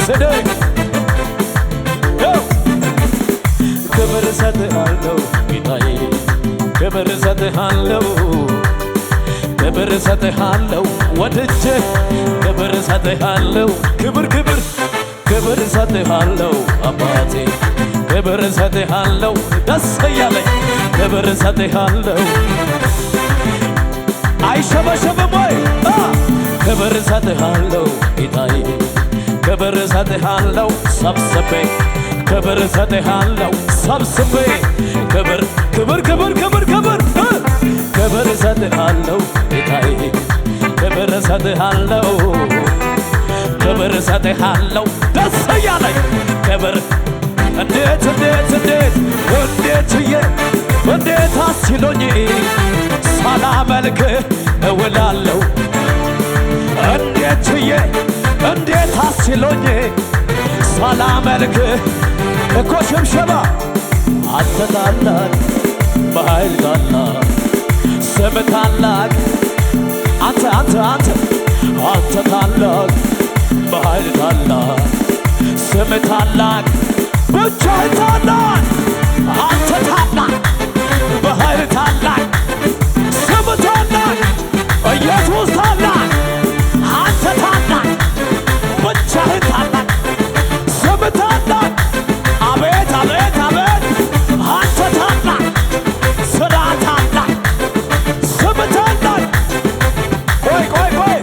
ወሰደኝ ክብር እሰጥሃለሁ ጌታዬ ክብር እሰጥሃለሁ ክብር እሰጥሃለሁ ወድጄ ክብር እሰጥሃለሁ ክብር ክብር ክብር እሰጥሃለሁ አባቴ ክብር እሰጥሃለሁ ደስ እያለኝ ክብር እሰጥሃለሁ አይሸበሸብም ወይ ክብር እሰጥሃለሁ ጌታዬ ክብር እሰጥሃለሁ ሰብስቤ ክብር እሰጥሃለሁ ሰብስቤ ክብር ክብር ክብር ክብር ክብር ክብር እሰጥሃለሁ ጌታዬ ክብር እሰጥሃለሁ ክብር እሰጥሃለሁ ደስ እያለኝ ክብር እንዴት እንዴት እንዴት እንዴትዬ እንዴት አስችሎኝ ሳላመልክህ እውላለሁ እንዴትዬ እንዴት አስችሎኝ ሳላመልክህ እኮ ሽብሸባ አንተ ታላቅ በኃይል ታላቅ ስም ታላቅ አንተ አንተ አንተ አንተ ታላቅ በኃይል ታላቅ ስም ታላቅ ብቻህን ታላቅ አንተ ታላቅ በኃይል ታላቅ ስም ታላቅ ኢየሱስ ታላቅ አንተ ታላቅ ብቻህን ታላቅ ስም ታላቅ አቤት አቤት አቤት አንተ ታላቅ ስራ ታላቅ ስም ታላቅ ቆይ ቆይ ቆይ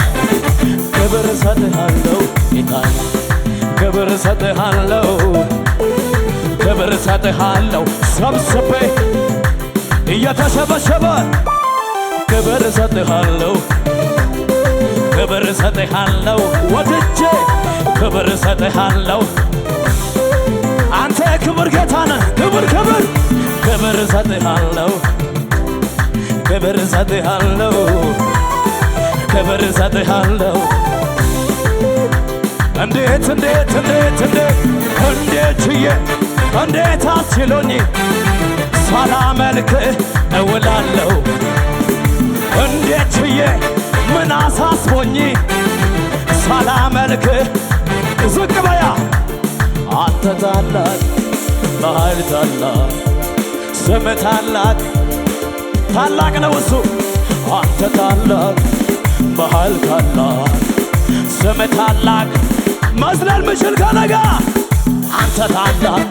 ክብር እሰጥሃለሁ ጌታዬ ክብር እሰጥሃለሁ ክብር እሰጥሃለሁ ሰብስቤ እየተሸበሸበ ክብር እሰጥሃለሁ ክብር እሰጥሃለሁ ወድጄ ክብር እሰጥሃለሁ አንተ ክብር ጌታ ነህ ክብር ክብር ክብር እሰጥሃለሁ ክብር እሰጥሃለሁ ክብር እሰጥሃለሁ እንዴት እንዴት እንዴት እንዴት እንዴት ችዬ እንዴት አስችሎኝ ሳላመልክህ እውላለሁ እንዴት ችዬ ምን አሳስቦኝ ሳላመልክህ ዝቅ በያ አንተ ታላቅ በኃይል ታላቅ ስም ታላቅ ታላቅ ነው እሱ አንተ ታላቅ በኃይል ታላቅ ስም ታላቅ መዝለል ምችል ከነጋ አንተ ታላቅ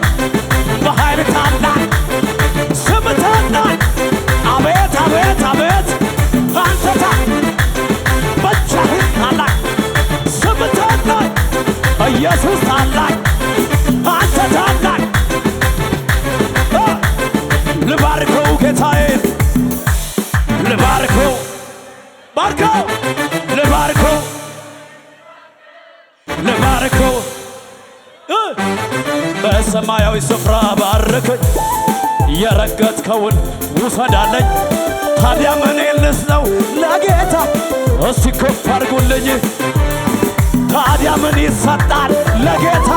በኃይል ታላቅ ስም ታላቅ አቤት አቤት አቤት አንተ ታላቅ ብቻህን ታላቅ ስም ታላቅ ኢየሱስ ታላቅ አንተ ታላቅ ልባርከው ጌታዬን ልባርከው ባርከው ልባርከው ልባርከው በሰማያዊ ስፍራ ባርከኝ የረገጥከውን ውሰዳለኝ ታዲያ ምን ልስጠው ለጌታ እስቲ ከፍ አድርጉልኝ ታዲያ ምን ይሰጣል ለጌታ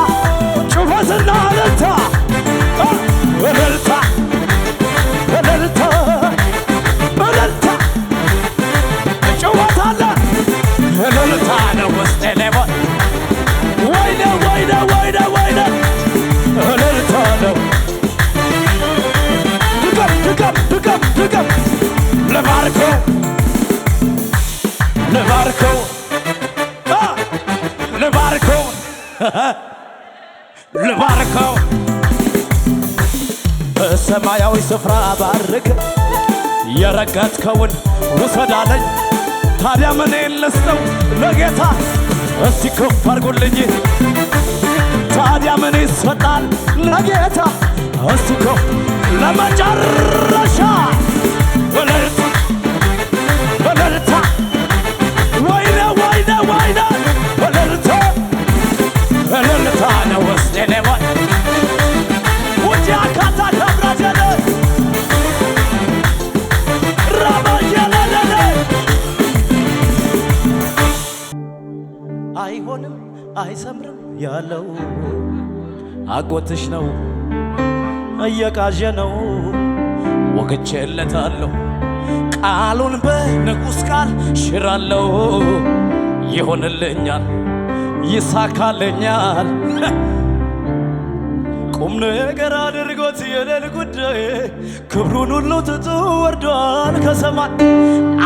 ጩኸትና እልልታ እልልታ እልልታ እልልታ ጩኸት አለ እልልታ ነው ውስጤ ሌሞን ወይኔ ወይኔ ወይኔ ወይኔ እልልታ ነው ድገም ድገም ድገም ድገም ልባርከው ልባርከው ልባርከው ልባርከው በሰማያዊ ስፍራ ባርክ የረገጥከውን ውሰዳለኝ ታዲያ ምን ልስጠው ለጌታ እስቲ ከፍ አድርጉልኝ ታዲያ ምን ይሰጣል ለጌታ እስቲ ከፍ ለመጨረሻ እልልታ እልልታ ወይኔ ወይኔ ወይኔ እልልታ እልልታ ነው ውስጤ ሌሞን ውጪ አካታ ከብራጀለ ራባጀለለለ አይሆንም አይሰምርም ያለው አጎትሽ ነው እየቃዠ ነው ወግቼለታለሁ ቃሉን በንጉሥ ቃል ሽራለሁ ይሆንልኛል ይሳካልኛል። ቁም ነገር አድርጎት የሌል ጉዳይ ክብሩን ሁሉ ትቶ ወርዷል ከሰማይ።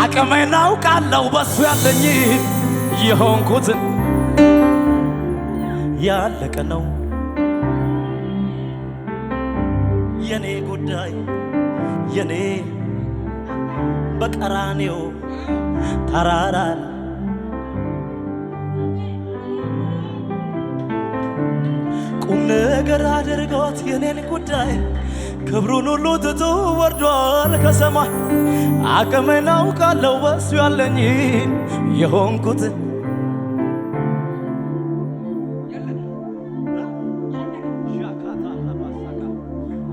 አቅሜን አውቃለሁ በሱ ያለኝ የሆንኩትን ያለቀ ነው የኔ ጉዳይ የኔ በቀራኔው ተራራ ቁም ነገር አድርጎት የኔን ጉዳይ ክብሩን ሁሉ ትቶ ወርዷል ከሰማይ። አቅሜን አውቃለሁ በሱ ያለኝ የሆንኩትን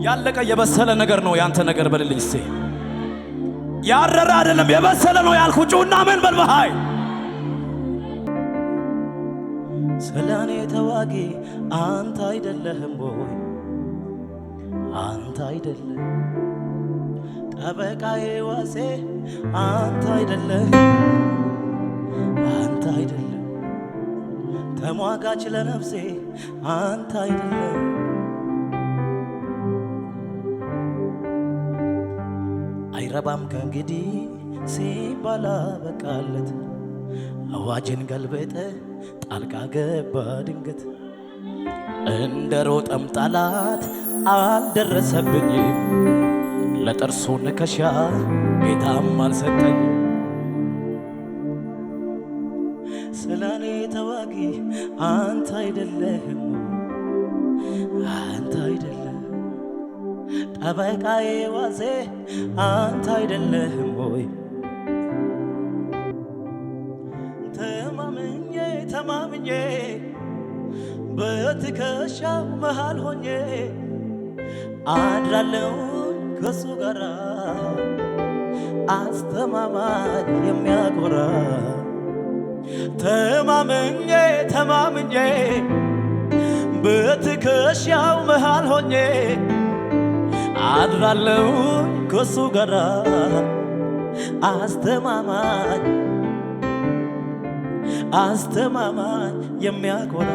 ያለቀ የበሰለ ነገር ነው ያንተ ነገር በልልኝ እስቲ። ያረረ አይደለም የበሰለ ነው ያልኩ ጩና ምን በልበሃይ ስለኔ ተዋጊ አንተ አይደለህም ወይ? አንተ አይደለህ ጠበቃዬ ዋሴ አንተ አይደለህ አንተ አይደለህ ተሟጋች ለነፍሴ አንተ አይደለህ አይረባም ከእንግዲህ ሲባል አበቃለት አዋጅን ገልበጠ ጣልቃ ገባ ድንገት እንደ ሮጠም ጠላት አልደረሰብኝም ለጥርሱ ንከሻ ጌታም አልሰጠኝ ስለኔ ተዋጊ አንተ አይደለህም አንተ አይደለህ ጠበቃዬ ዋሴ አንተ አይደለህም ወይ ተማምኜ በትከሻው መሃል ሆኜ አድራለሁ ከሱ ጋር አስተማማኝ የሚያኮራ ተማምኜ በትከሻው መሃል ሆኜ አድራለሁ ከሱ ጋር አስተማማኝ የሚያኮራ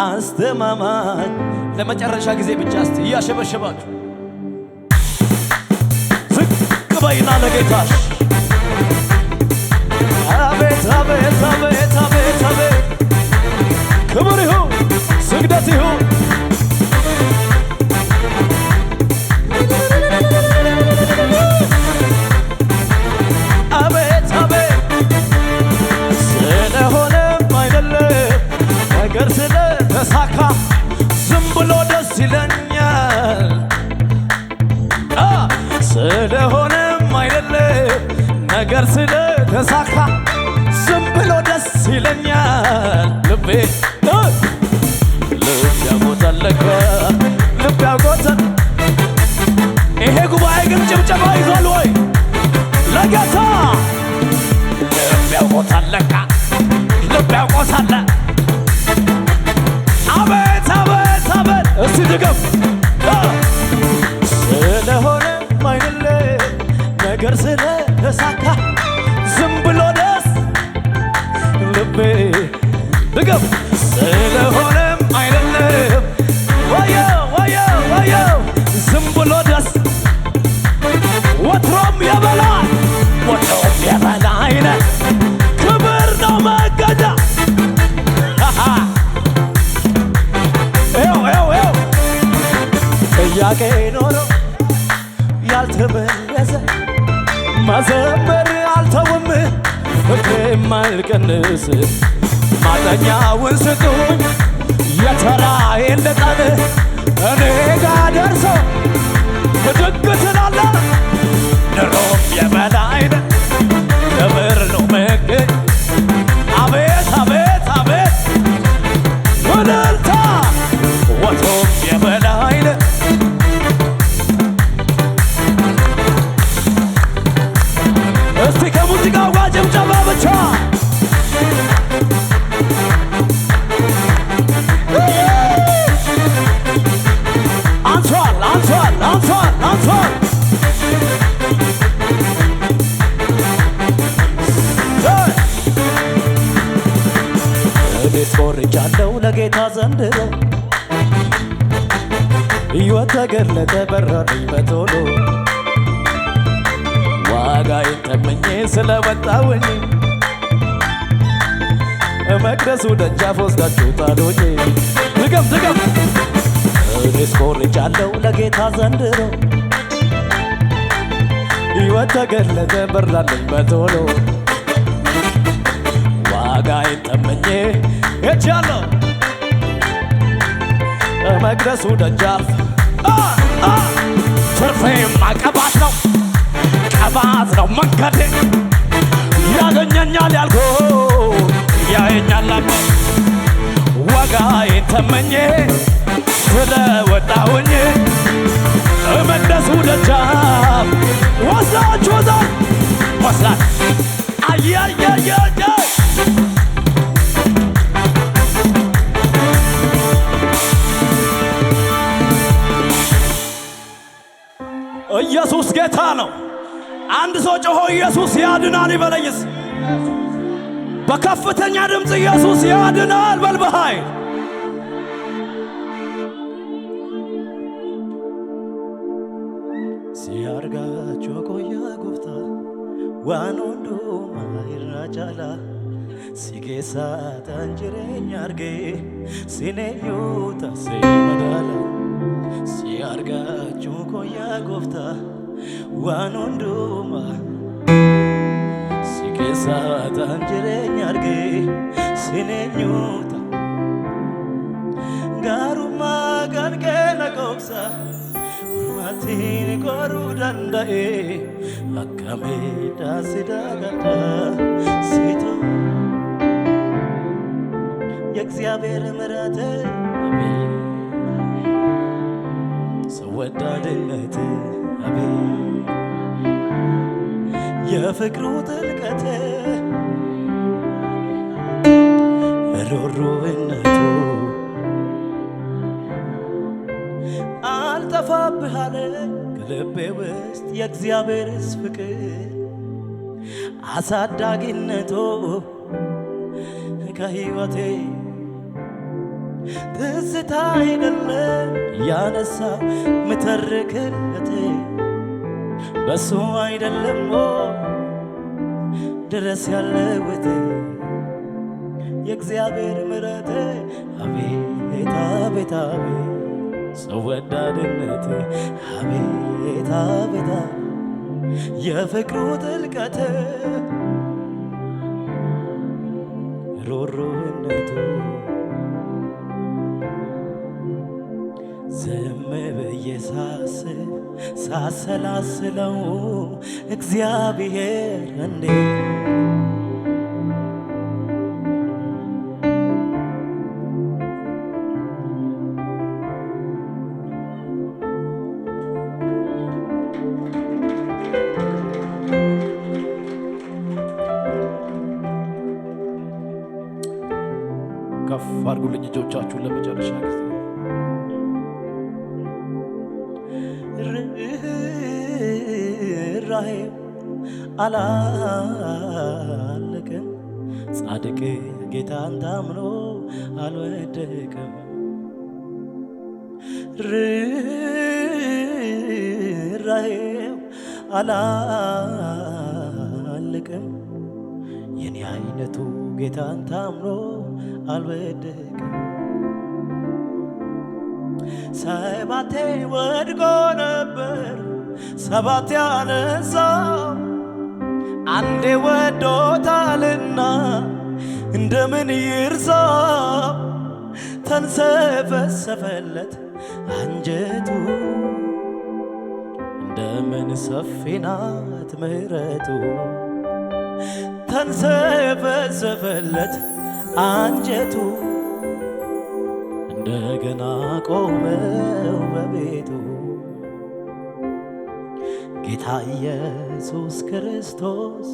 አስተማማኝ። ለመጨረሻ ጊዜ ብቻ እስቲ እያሸበሸባችሁ ዝቅ በይና ለጌታሽ አቤት አቤት አቤት አቤት አቤት ክብር ይሁን ስግደት ይሁን አቤት አቤት ስለሆነም አይደለም ነገር ስለተሳካ ዝም ብሎ ደስ ይለኛል ስለሆነም አይደለም ነገር ስለተሳካ ዝም ብሎ ደስ ይለኛል ልቤ ያጎተለከ ልቤ ያጎተል ይሄ ጉባኤ ግን ጭብጨባ ይዟል ወይ ለጌታ ልቤ ያጎተለከ ልቤ ያጎተለ አቤት አቤት አቤት እስቲ ድገም ስለሆነም አይደለም ነገር ስለተሳካ ዝም ብሎ ደስ ልቤ ድገም ስለሆነም አይደለም ወየው ዝም ብሎ ደስ ወትሮም የበላይ ነህ ክብር ነው መገጃ ጥያቄ ኖሮ ያልተመለሰ መዘመር አልተውም ፍቅሬም አልቀንስ ማጠኛውን ስጡኝ የተራዬን ልጠን እኔ ጋ ደርሶ ብድግ ትላለ ድሮም የበላይ ነህ ክብር ነው መገኝ አቤት አቤት አቤት እልልታ ወትሮም የበላይ ነህ እስቲ ከሙዚቃው ጋር ጭብጨባ ብቻ አንሷል ለጌታ ዘንድሮ ሕይወት ተገለጠ በራልኝ በቶሎ ዋጋዬን ተመኜ ስለወጣሁኝ መቅደሱ ደጃፍ ወስዳችሁ ጣሉኝ። ድገም ድገም እኔስ ኮርቻለሁ ለጌታ ዘንድሮ ሕይወት ተገለጠ በራልኝ በቶሎ ዋጋዬን ተመኜ ሄጃለሁ መቅደሱ ደጃፍ ትርፌማ ቅባት ነው መንገዴ ያገኘኛል ያልኩ ያየኛል አባት ዋጋዬን ተመኜ ስለወጣሁኝ መቅደሱ ደጃፍ ወስዳችሁ ወስዳት አያያያያ ኢየሱስ ጌታ ነው። አንድ ሰው ጮሆ ኢየሱስ ያድናል ይበለኝስ። በከፍተኛ ድምፅ ኢየሱስ ያድናል በል በኃይል። ሲያርጋችሁ ቆያ ጎፍታ ዋኖንዶ ማይራጃላ ሲጌሳ ታንጅሬኛ አርጌ ሲኔዩታ ሲመዳላ ሲያርጋችሁ ቆያ ጎፍታ ዋኖንዱማ ሲጌሳ ታንጅሬኛ አርጌ ሲኔኙታ ጋሩማ ጋንገና ቆብሳ ማቲን ቆሩ ዳንዳኤ አካሜ ዳሲዳጋዳ ሲቶ የእግዚአብሔር ምሕረት ሰው ወዳድነት አቤት የፍቅሩ ጥልቀት ሩሩነቱ አልጠፋብህ አለ ከልቤ ውስጥ የእግዚአብሔርስ ፍቅር አሳዳጊነቱ ከሕይወቴ ትዝታ አይደለም ያነሳ ምተርክለት በሱ አይደለም ድረስ ያለውት የእግዚአብሔር ምሕረት አቤት አቤት አቤት ሰው ወዳድነት አቤት አቤት የፍቅሩ ጥልቀት ሩሩነቱ ዝም ብዬ ሳስብ ሳሰላስለው እግዚአብሔር እንዴት ከፍ አድርጉልኝ እጆቻችሁን ለመጨረሻ ጊዜ ርኅራኄው አላለቀም ጻድቅ ጌታን ታምኖ አልወደቀም ርኅራኄው አላለቀም የኔ አይነቱ ጌታን ታምኖ አልወደቀም ሰባቴ ወድቆ ነበር ሰባት ያነሳው አንዴ ወዶታልና እንደምን ይርሳው ተንሰፈሰፈለት አንጀቱ እንደምን ሰፊ ናት ምሕረቱ ተንሰፈሰፈለት አንጀቱ እንደገና ቆመው በቤቱ ጌታ ኢየሱስ ክርስቶስ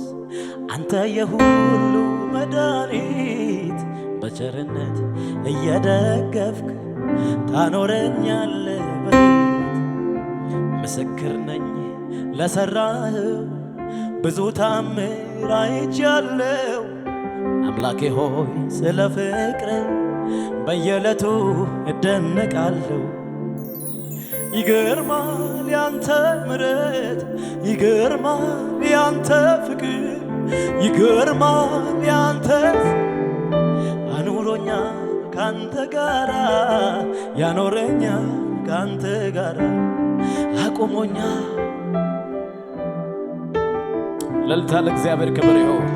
አንተ የሁሉ መድኃኒት በቸርነት እየደገፍክ ታኖረኛለህ በሕይወት ምስክር ነኝ ለሠራኸው ብዙ ታምር አይቻለሁ አምላኬ ሆይ ስለ ፍቅር በየዕለቱ እደነቃለሁ። ይገርማል ያንተ ምሕረት፣ ይገርማል ያንተ ፍቅር፣ ይገርማል ያንተ አኑሮኛል ካንተ ጋራ፣ ያኖረኛል ካንተ ጋራ፣ አቆሞኛል። እልልታ ለእግዚአብሔር ክብር ይሁን።